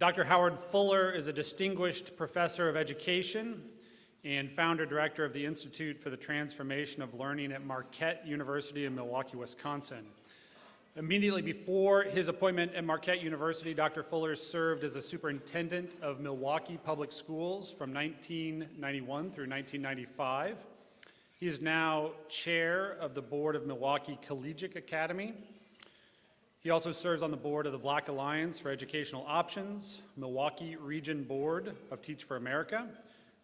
Dr. Howard Fuller is a distinguished professor of education and founder-director of the Institute for the Transformation of Learning at Marquette University in Milwaukee, Wisconsin. Immediately before his appointment at Marquette University, Dr. Fuller served as a superintendent of Milwaukee Public Schools from 1991 through 1995. He is now chair of the board of Milwaukee Collegiate Academy. He also serves on the board of the Black Alliance for Educational Options, Milwaukee Region Board of Teach for America,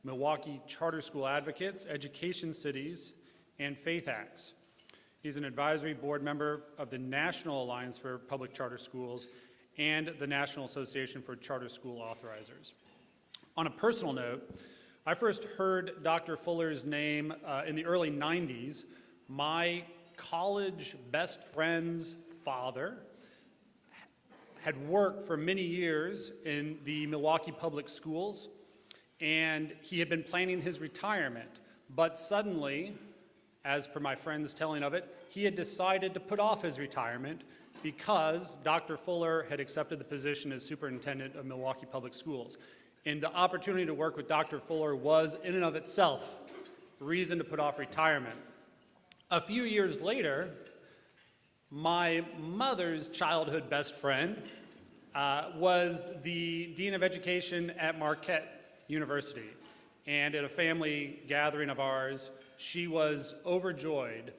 Milwaukee Charter School Advocates, Education Cities, and Faith Acts. He's an advisory board member of the National Alliance for Public Charter Schools and the National Association for Charter School Authorizers. On a personal note, I first heard Dr. Fuller's name in the early 90s. My college best friend's father had worked for many years in the Milwaukee Public Schools, and he had been planning his retirement. But suddenly, as per my friend's telling of it, he had decided to put off his retirement because Dr. Fuller had accepted the position as superintendent of Milwaukee Public Schools. And the opportunity to work with Dr. Fuller was, in and of itself, reason to put off retirement. A few years later, my mother's childhood best friend was the Dean of Education at Marquette University. And at a family gathering of ours, she was overjoyed,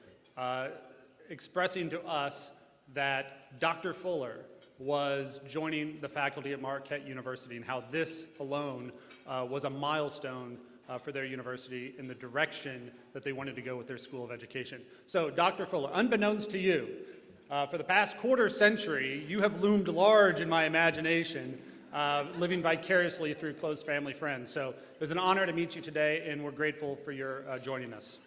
expressing to us that Dr. Fuller was joining the faculty at Marquette University and how this alone was a milestone for their university in the direction that they wanted to go with their School of Education. So, Dr. Fuller, unbeknownst to you, for the past quarter century, you have loomed large in my imagination, living vicariously through close family friends. So it was an honor to meet you today, and we're grateful for your joining us.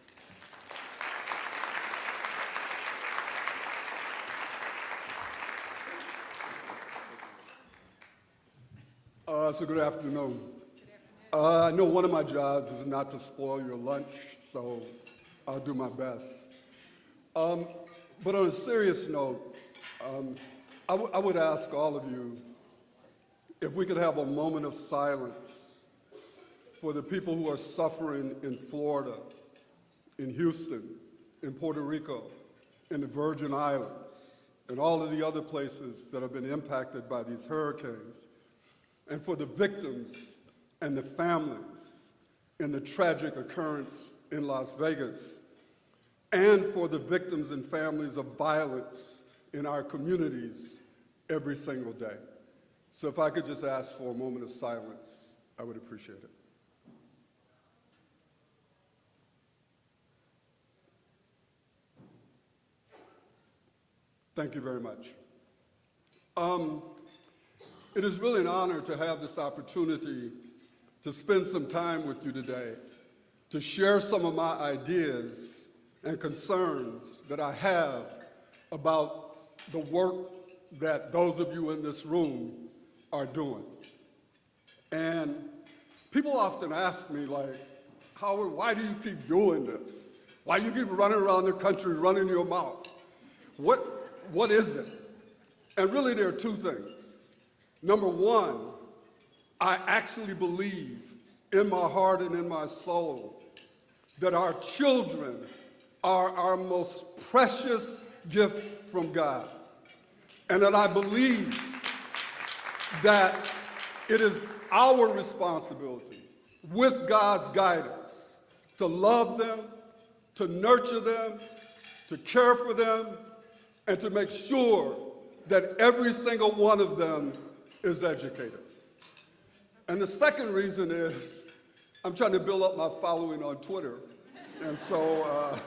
So good afternoon. I know one of my jobs is not to spoil your lunch, so I'll do my best. But on a serious note, I would ask all of you if we could have a moment of silence for the people who are suffering in Florida, in Houston, in Puerto Rico, in the Virgin Islands, and all of the other places that have been impacted by these hurricanes, and for the victims and the families in the tragic occurrence in Las Vegas, and for the victims and families of violence in our communities every single day. So if I could just ask for a moment of silence, I would appreciate it. Thank you very much. It is really an honor to have this opportunity to spend some time with you today, to share some of my ideas and concerns that I have about the work that those of you in this room are doing. And people often ask me, like, Howard, why do you keep doing this? Why do you keep running around the country running your mouth? What is it? And really there are two things. Number one, I actually believe in my heart and in my soul that our children are our most precious gift from God. And that I believe that it is our responsibility, with God's guidance, to love them, to nurture them, to care for them, and to make sure that every single one of them is educated. And the second reason is I'm trying to build up my following on Twitter. And so,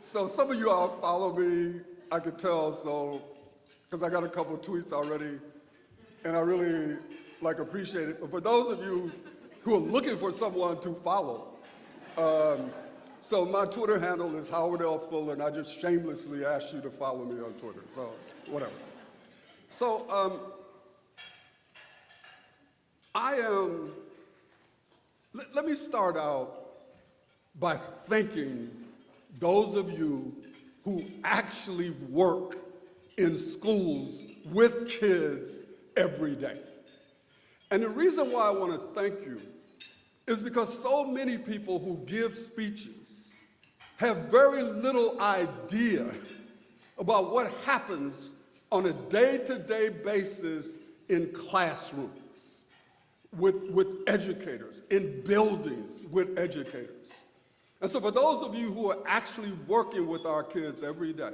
so some of you all follow me, I could tell, so, because I got a couple of tweets already, and I really appreciate it. But for those of you who are looking for someone to follow, so my Twitter handle is Howard L. Fuller, and I just shamelessly ask you to follow me on Twitter, so whatever. So let me start out by thanking those of you who actually work in schools with kids every day. And the reason why I want to thank you is because so many people who give speeches have very little idea about what happens on a day-to-day basis in classrooms, with educators, in buildings with educators. And so for those of you who are actually working with our kids every day,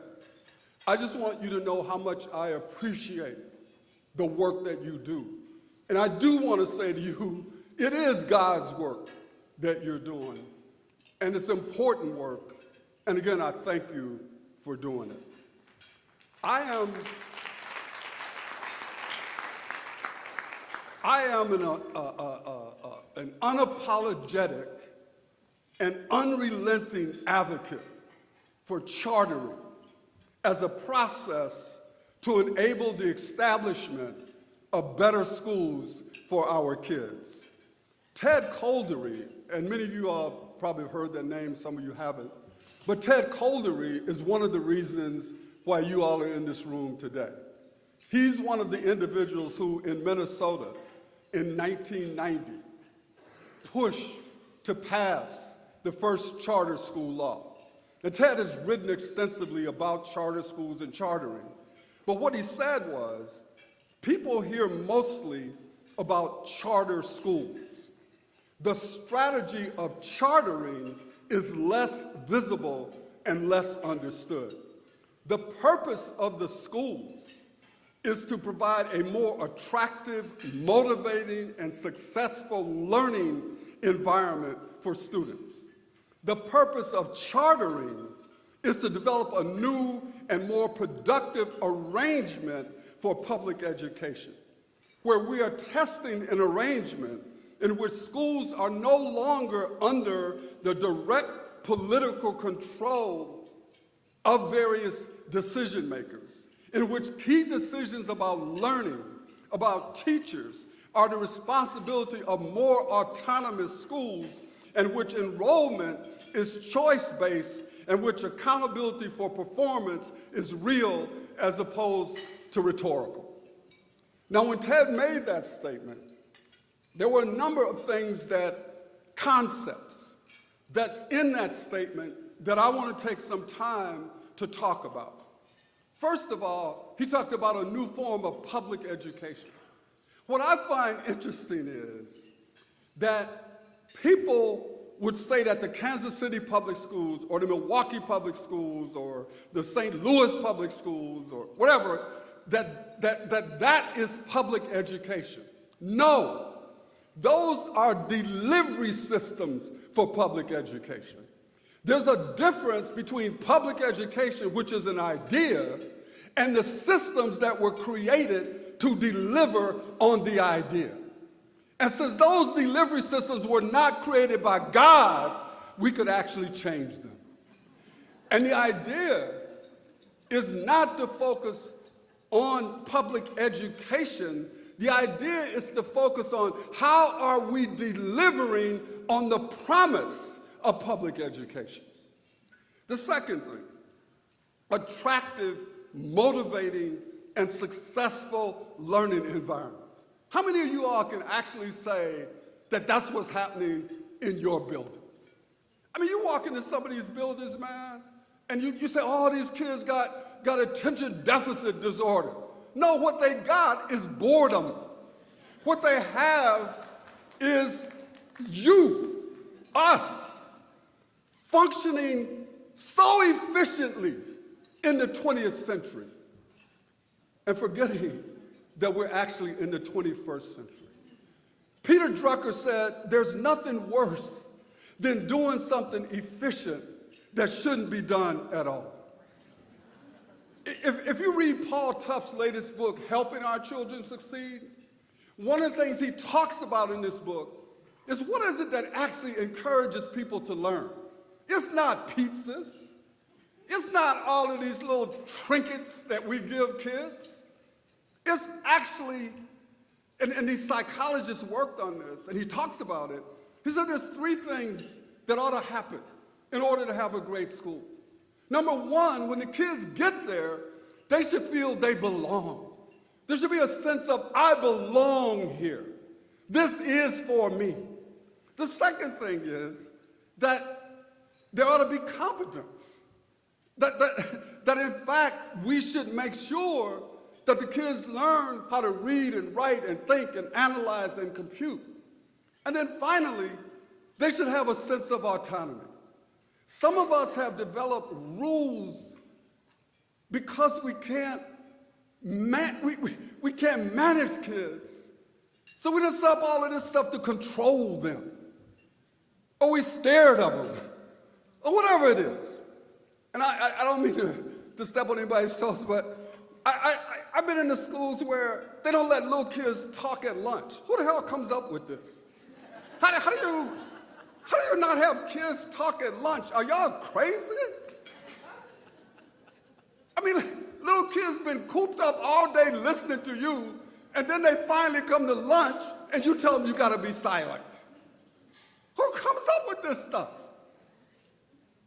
I just want you to know how much I appreciate the work that you do. And I do want to say to you, it is God's work that you're doing, and it's important work. And again, I thank you for doing it. I am an unapologetic and unrelenting advocate for chartering as a process to enable the establishment of better schools for our kids. Ted Coldery, and many of you all probably have heard that name, some of you haven't, but Ted Coldery is one of the reasons why you all are in this room today. He's one of the individuals who, in Minnesota, in 1990, pushed to pass the first charter school law. And Ted has written extensively about charter schools and chartering. But what he said was, people hear mostly about charter schools. The strategy of chartering is less visible and less understood. The purpose of the schools is to provide a more attractive, motivating, and successful learning environment for students. The purpose of chartering is to develop a new and more productive arrangement for public education, where we are testing an arrangement in which schools are no longer under the direct political control of various decision makers, in which key decisions about learning, about teachers, are the responsibility of more autonomous schools, and which enrollment is choice-based, and which accountability for performance is real as opposed to rhetorical. Now, when Ted made that statement, there were a number of concepts that's in that statement that I want to take some time to talk about. First of all, he talked about a new form of public education. What I find interesting is that people would say that the Kansas City public schools or the Milwaukee public schools or the St. Louis public schools or whatever, that is public education. No, those are delivery systems for public education. There's a difference between public education, which is an idea, and the systems that were created to deliver on the idea. And since those delivery systems were not created by God, we could actually change them. And the idea is not to focus on public education. The idea is to focus on how are we delivering on the promise of public education. The second thing, attractive, motivating, and successful learning environments. How many of you all can actually say that that's what's happening in your buildings? I mean, you walk into some of these buildings, man, and you say, oh, these kids got attention deficit disorder. No, what they got is boredom. What they have is you, us, functioning so efficiently in the 20th century and forgetting that we're actually in the 21st century. Peter Drucker said, there's nothing worse than doing something efficient that shouldn't be done at all. If you read Paul Tuff's latest book, Helping Our Children Succeed, one of the things he talks about in this book is what is it that actually encourages people to learn? It's not pizzas. It's not all of these little trinkets that we give kids. It's actually, and these psychologists worked on this, and he talks about it. He said there's three things that ought to happen in order to have a great school. Number one, when the kids get there, they should feel they belong. There should be a sense of, I belong here. This is for me. The second thing is that there ought to be competence. That in fact, we should make sure that the kids learn how to read and write and think and analyze and compute. And then finally, they should have a sense of autonomy. Some of us have developed rules because we can't manage kids. So we just set up all of this stuff to control them. Or we're scared of them. Or whatever it is. And I don't mean to step on anybody's toes, but I've been in the schools where they don't let little kids talk at lunch. Who the hell comes up with this? How do you not have kids talk at lunch? Are y'all crazy? I mean, little kids been cooped up all day listening to you, and then they finally come to lunch, and you tell them you gotta be silent. Who comes up with this stuff?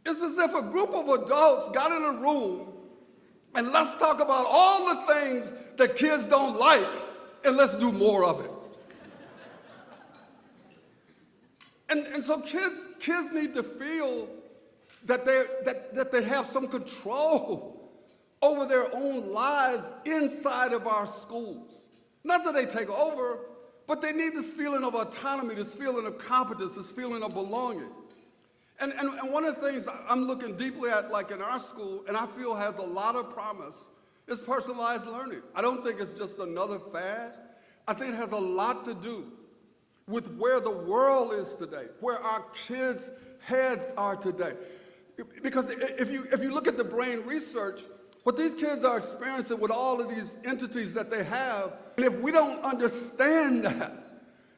It's as if a group of adults got in a room and let's talk about all the things that kids don't like and let's do more of it. And so kids need to feel that they have some control over their own lives inside of our schools. Not that they take over, but they need this feeling of autonomy, this feeling of competence, this feeling of belonging. And one of the things I'm looking deeply at, like in our school, and I feel has a lot of promise, is personalized learning. I don't think it's just another fad. I think it has a lot to do with where the world is today, where our kids' heads are today. Because if you look at the brain research, what these kids are experiencing with all of these entities that they have, and if we don't understand that,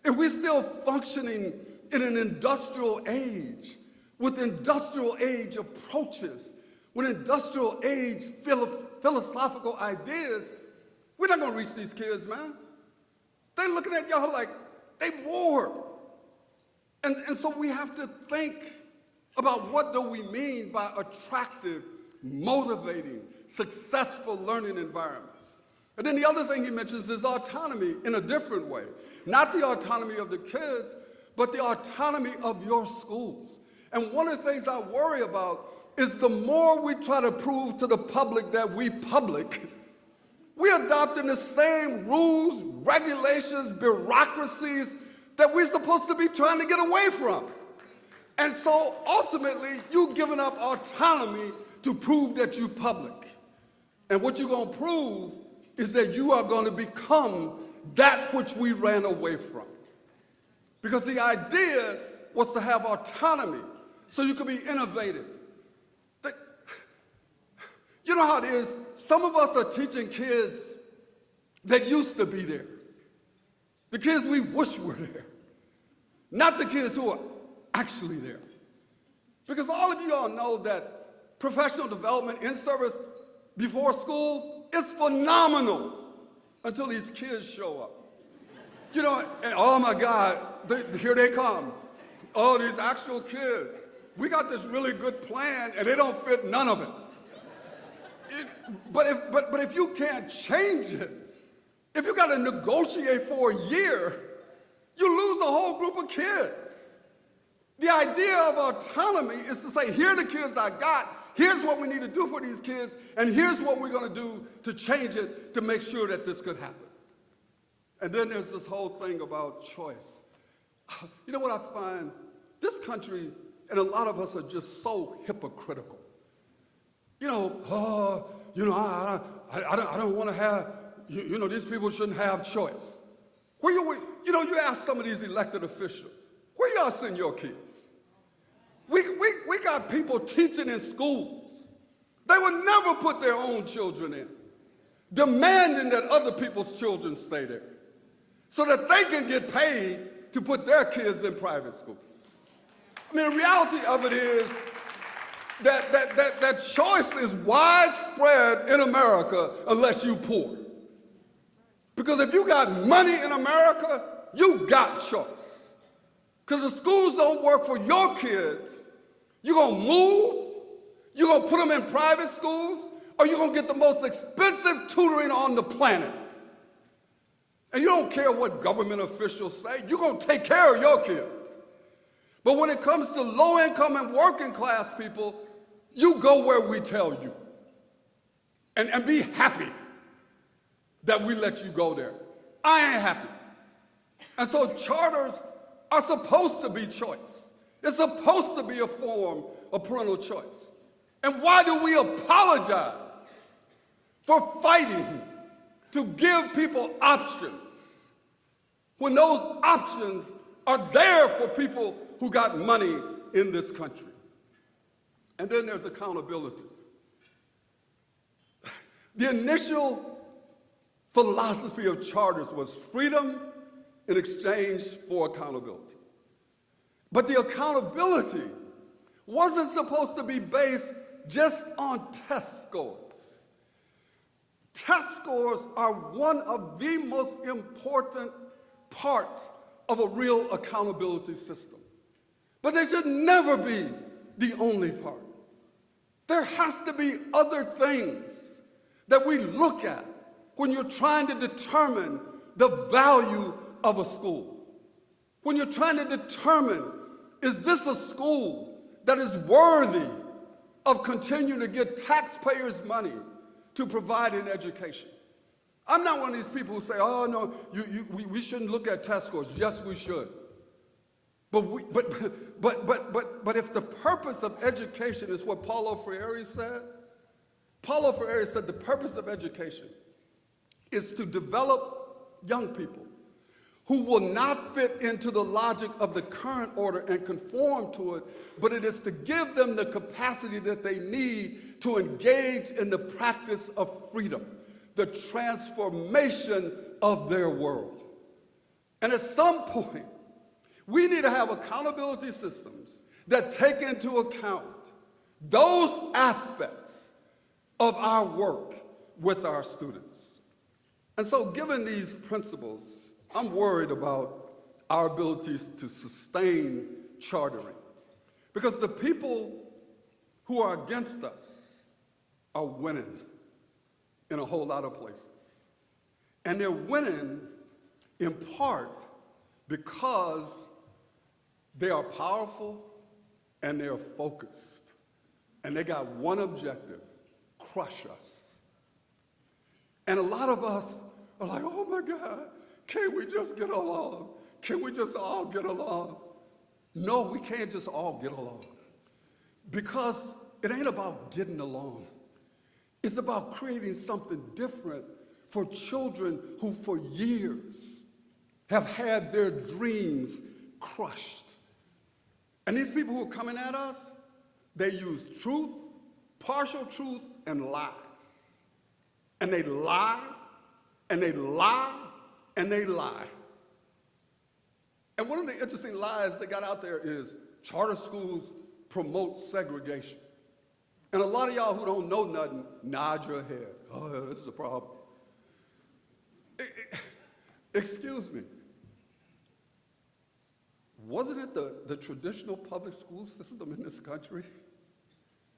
if we're still functioning in an industrial age, with industrial age approaches, with industrial age philosophical ideas, we're not gonna reach these kids, man. They're looking at y'all like they bored. And so we have to think about what do we mean by attractive, motivating, successful learning environments. And then the other thing he mentions is autonomy in a different way. Not the autonomy of the kids, but the autonomy of your schools. And one of the things I worry about is the more we try to prove to the public that we public, we're adopting the same rules, regulations, bureaucracies that we're supposed to be trying to get away from. And so ultimately, you've given up autonomy to prove that you're public. And what you're going to prove is that you are going to become that which we ran away from. Because the idea was to have autonomy so you could be innovative. You know how it is? Some of us are teaching kids that used to be there. The kids we wish were there. Not the kids who are actually there. Because all of you all know that professional development in service before school is phenomenal until these kids show up. You know, and oh my God, here they come. Oh, these actual kids. We got this really good plan and they don't fit none of it. But if you can't change it, if you got to negotiate for a year, you lose a whole group of kids. The idea of autonomy is to say, here are the kids I got, here's what we need to do for these kids, and here's what we're going to do to change it to make sure that this could happen. And then there's this whole thing about choice. You know what I find? This country, and a lot of us are just so hypocritical. I don't want to have, these people shouldn't have choice. You ask some of these elected officials, where y'all send your kids? We got people teaching in schools. They would never put their own children in, demanding that other people's children stay there so that they can get paid to put their kids in private schools. I mean, the reality of it is that choice is widespread in America unless you're poor. Because if you got money in America, you got choice. Because the schools don't work for your kids. You're going to move, you're going to put them in private schools, or you're going to get the most expensive tutoring on the planet. And you don't care what government officials say. You're going to take care of your kids. But when it comes to low-income and working class people, you go where we tell you. And be happy that we let you go there. I ain't happy. And so charters are supposed to be choice. It's supposed to be a form of parental choice. And why do we apologize for fighting to give people options when those options are there for people who got money in this country? And then there's accountability. The initial philosophy of charters was freedom in exchange for accountability. But the accountability wasn't supposed to be based just on test scores. Test scores are one of the most important parts of a real accountability system. But they should never be the only part. There has to be other things that we look at when you're trying to determine the value of a school. When you're trying to determine, is this a school that is worthy of continuing to get taxpayers' money to provide an education? I'm not one of these people who say, oh, no, we shouldn't look at test scores. Yes, we should. But if the purpose of education is what Paulo Freire said, Paulo Freire said the purpose of education is to develop young people who will not fit into the logic of the current order and conform to it, but it is to give them the capacity that they need to engage in the practice of freedom, the transformation of their world. And at some point, we need to have accountability systems that take into account those aspects of our work with our students. And so given these principles, I'm worried about our abilities to sustain chartering, because the people who are against us are winning in a whole lot of places. And they're winning in part because they are powerful and they're focused. And they got one objective: crush us. And a lot of us are like, oh my God, can't we just get along? Can we just all get along? No, we can't just all get along. Because it ain't about getting along. It's about creating something different for children who for years have had their dreams crushed. And these people who are coming at us, they use truth, partial truth, and lies. And they lie, and they lie, and they lie. And one of the interesting lies that got out there is charter schools promote segregation. And a lot of y'all who don't know nothing, nod your head. Oh, yeah, this is a problem. Excuse me. Wasn't it the traditional public school system in this country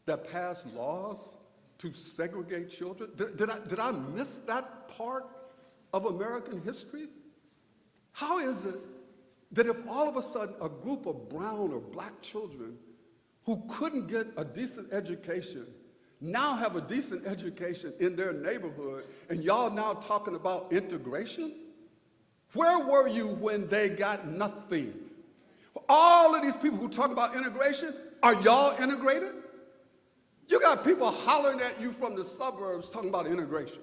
that passed laws to segregate children? Did I miss that part of American history? How is it that if all of a sudden a group of brown or black children who couldn't get a decent education now have a decent education in their neighborhood, and y'all now talking about integration? Where were you when they got nothing? All of these people who talk about integration, are y'all integrated? You got people hollering at you from the suburbs talking about integration.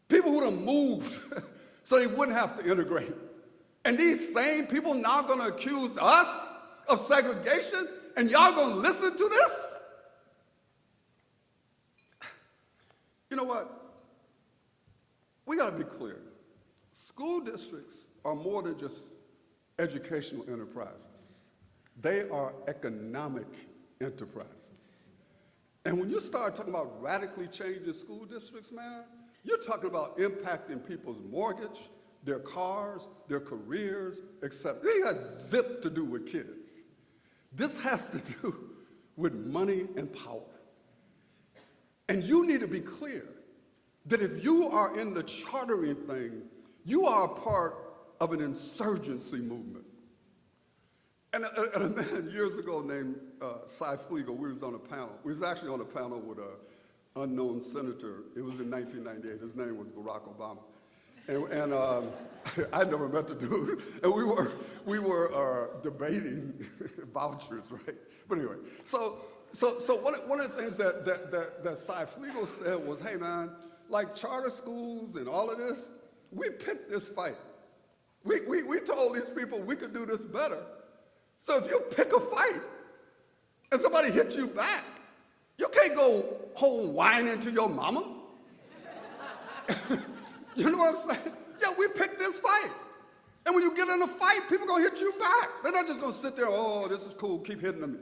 People who done moved so they wouldn't have to integrate. And these same people now gonna accuse us of segregation, and y'all gonna listen to this? You know what? We gotta be clear. School districts are more than just educational enterprises. They are economic enterprises. And when you start talking about radically changing school districts, man, you're talking about impacting people's mortgage, their cars, their careers, etc. They got zip to do with kids. This has to do with money and power. And you need to be clear that if you are in the chartering thing, You are a part of an insurgency movement. And a man years ago named Cy Flegel, we was on a panel. We was actually on a panel with an unknown senator. It was in 1998. His name was Barack Obama. And I'd never met the dude. And we were debating vouchers, right? But anyway, so one of the things that Cy Flegel said was, hey man, like charter schools and all of this, we picked this fight. We told these people we could do this better. So if you pick a fight and somebody hits you back, you can't go home whining to your mama. You know what I'm saying? Yeah, we picked this fight. And when you get in a fight, people gonna hit you back. They're not just gonna sit there, oh, this is cool, keep hitting me.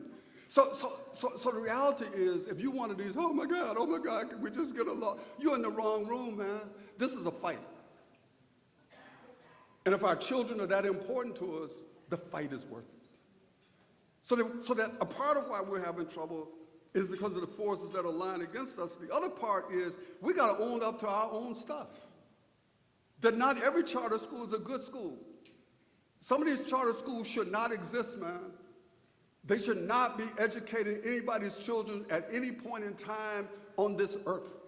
So the reality is, if you one of these, oh my God, can we just get along? You're in the wrong room, man. This is a fight. And if our children are that important to us, the fight is worth it. So that a part of why we're having trouble is because of the forces that are lying against us. The other part is we got to own up to our own stuff. That not every charter school is a good school. Some of these charter schools should not exist, man. They should not be educating anybody's children at any point in time on this earth.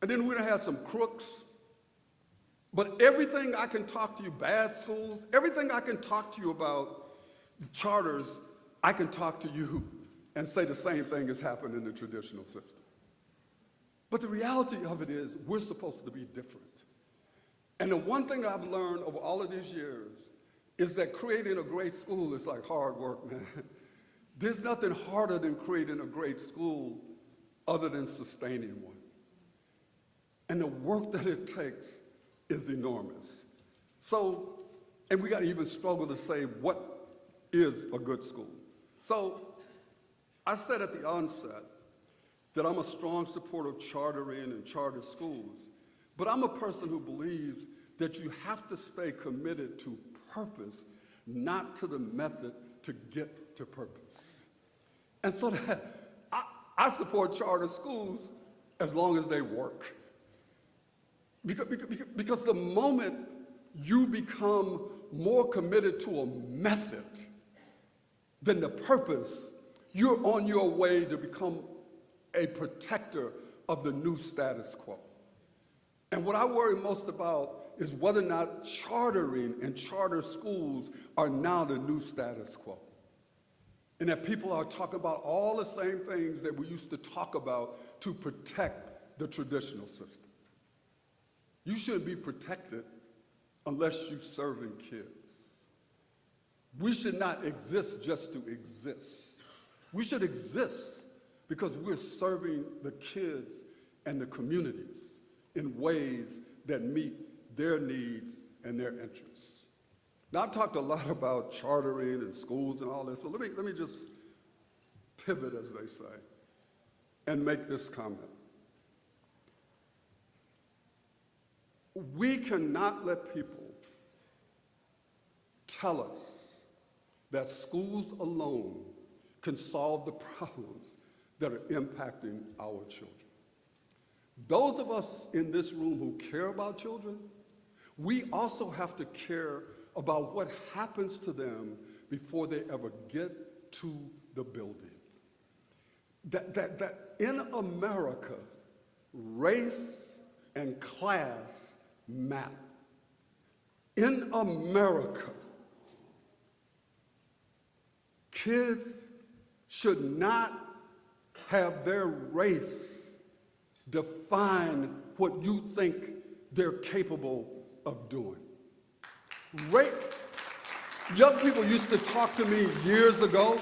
And then we're going to have some crooks. But everything I can talk to you, bad schools, everything I can talk to you about charters, I can talk to you and say the same thing has happened in the traditional system. But the reality of it is we're supposed to be different. And the one thing that I've learned over all of these years is that creating a great school is like hard work, man. There's nothing harder than creating a great school other than sustaining one. And the work that it takes is enormous. So, and we got to even struggle to say what is a good school. So I said at the onset that I'm a strong supporter of chartering and charter schools, but I'm a person who believes that you have to stay committed to purpose, not to the method to get to purpose. And so that I support charter schools as long as they work. Because the moment you become more committed to a method than the purpose, you're on your way to become a protector of the new status quo. And what I worry most about is whether or not chartering and charter schools are now the new status quo. And that people are talking about all the same things that we used to talk about to protect the traditional system. You shouldn't be protected unless you're serving kids. We should not exist just to exist. We should exist because we're serving the kids and the communities in ways that meet their needs and their interests. Now, I've talked a lot about chartering and schools and all this, but let me just pivot, as they say, and make this comment. We cannot let people tell us that schools alone can solve the problems that are impacting our children. Those of us in this room who care about children, we also have to care about what happens to them before they ever get to the building. That in America, race and class matter. In America, kids should not have their race define what you think they're capable of doing. Young people used to talk to me years ago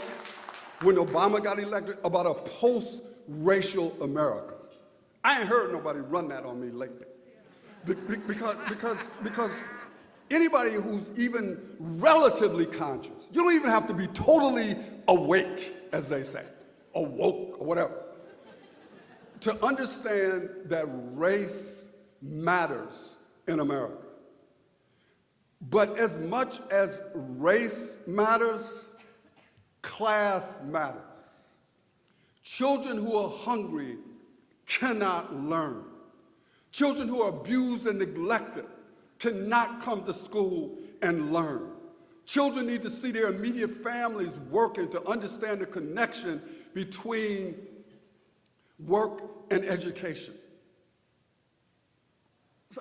when Obama got elected about a post-racial America. I ain't heard nobody run that on me lately. Because anybody who's even relatively conscious, you don't even have to be totally awake, as they say, or woke, or whatever, to understand that race matters in America. But as much as race matters, class matters. Children who are hungry cannot learn. Children who are abused and neglected cannot come to school and learn. Children need to see their immediate families working to understand the connection between work and education. So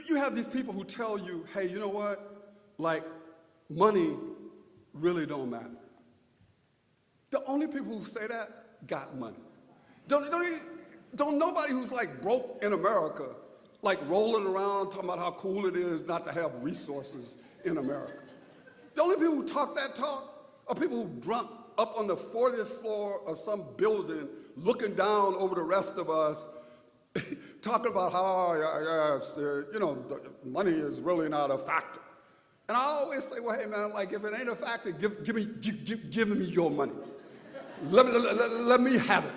you have these people who tell you, hey, you know what? Like, money really don't matter. The only people who say that got money. Don't nobody who's like broke in America, like rolling around talking about how cool it is not to have resources in America. The only people who talk that talk are people who drunk up on the 40th floor of some building, looking down over the rest of us, talking about how, money is really not a factor. And I always say, well, hey, man, like, if it ain't a factor, give me your money. Let me have it.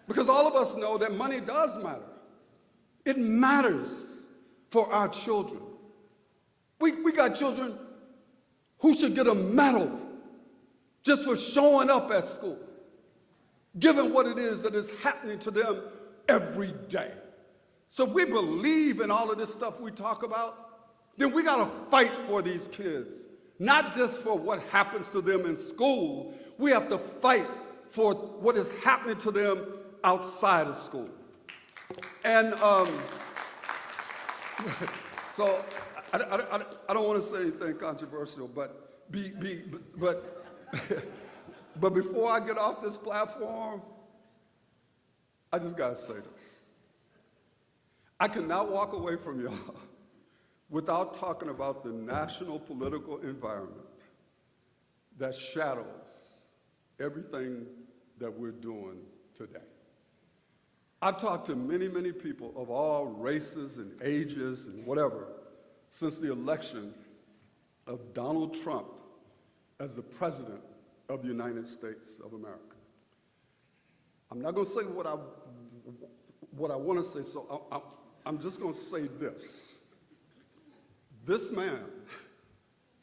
Because all of us know that money does matter. It matters for our children. We got children who should get a medal just for showing up at school, given what it is that is happening to them every day. So if we believe in all of this stuff we talk about, then we got to fight for these kids, not just for what happens to them in school. We have to fight for what is happening to them outside of school. And so I don't want to say anything controversial, but but before I get off this platform, I just got to say this. I cannot walk away from y'all without talking about the national political environment that shadows everything that we're doing today. I've talked to many, many people of all races and ages and whatever since the election of Donald Trump as the President of the United States of America. I'm not going to say what I want to say, so I'm just going to say this. This man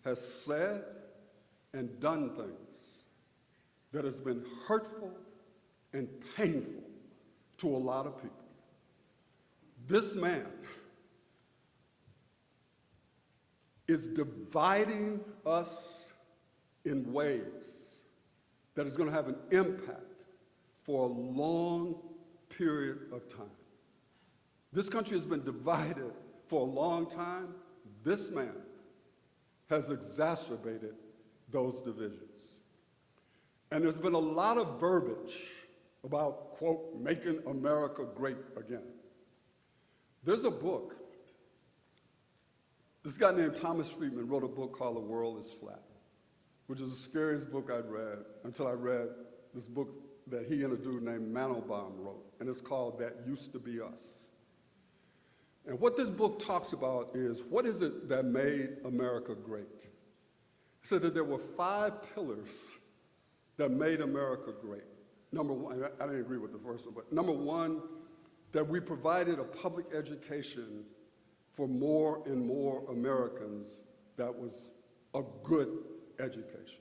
has said and done things that has been hurtful and painful to a lot of people. This man is dividing us in ways that is going to have an impact for a long period of time. This country has been divided for a long time. This man has exacerbated those divisions. And there's been a lot of verbiage about, quote, making America great again. There's a book. This guy named Thomas Friedman wrote a book called The World is Flat, which is the scariest book I'd read until I read this book that he and a dude named Mandelbaum wrote, and it's called That Used to Be Us. And what this book talks about is, what is it that made America great? He said that there were 5 pillars that made America great. Number one, I didn't agree with the first one, but number one, that we provided a public education for more and more Americans that was a good education.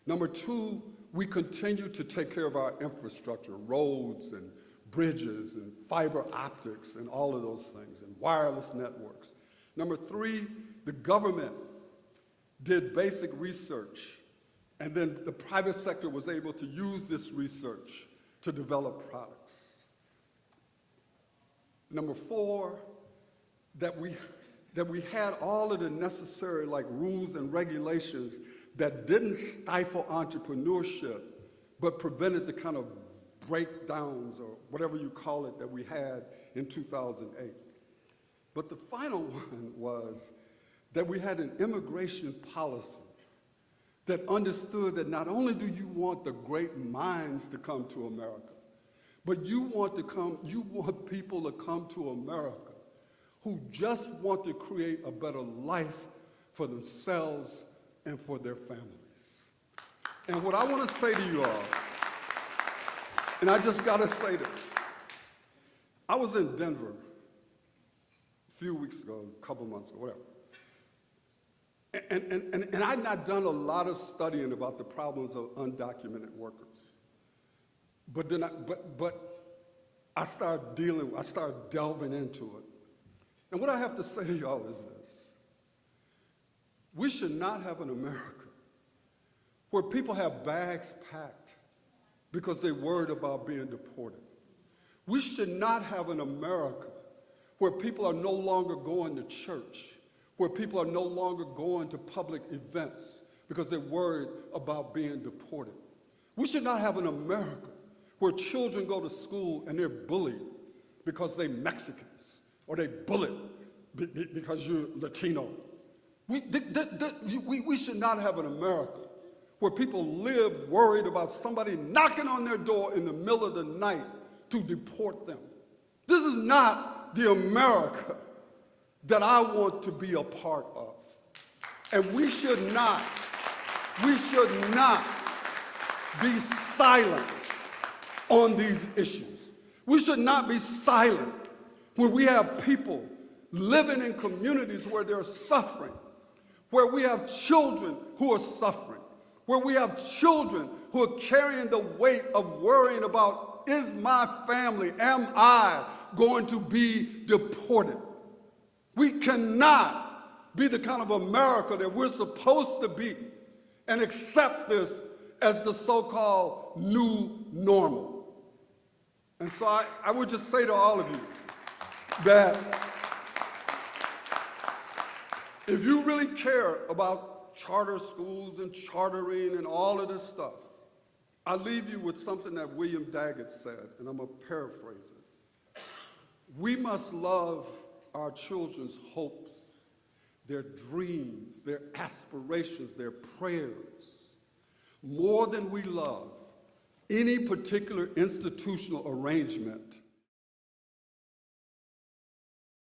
Number 2, we continue to take care of our infrastructure, roads and bridges and fiber optics and all of those things, and wireless networks. Number 3, the government did basic research, and then the private sector was able to use this research to develop products. Number 4, that we had all of the necessary rules and regulations that didn't stifle entrepreneurship, but prevented the kind of breakdowns or whatever you call it that we had in 2008. But the final one was that we had an immigration policy that understood that not only do you want the great minds to come to America, but you want people to come to America who just want to create a better life for themselves and for their families. And what I want to say to you all, and I just got to say this, I was in Denver a few weeks ago, a couple months ago, whatever. And I'd not done a lot of studying about the problems of undocumented workers. But I started delving into it. And what I have to say to y'all is this. We should not have an America where people have bags packed because they're worried about being deported. We should not have an America where people are no longer going to church, where people are no longer going to public events because they're worried about being deported. We should not have an America where children go to school and they're bullied because they're Mexicans, or they bullied because you're Latino. We should not have an America where people live worried about somebody knocking on their door in the middle of the night to deport them. This is not the America that I want to be a part of. And we should not be silent on these issues. We should not be silent when we have people living in communities where they're suffering, where we have children who are suffering, where we have children who are carrying the weight of worrying about, is my family, am I going to be deported? We cannot be the kind of America that we're supposed to be and accept this as the so-called new normal. And so I would just say to all of you that if you really care about charter schools and chartering and all of this stuff, I leave you with something that William Daggett said, and I'm going to paraphrase it. We must love our children's hopes, their dreams, their aspirations, their prayers, more than we love any particular institutional arrangement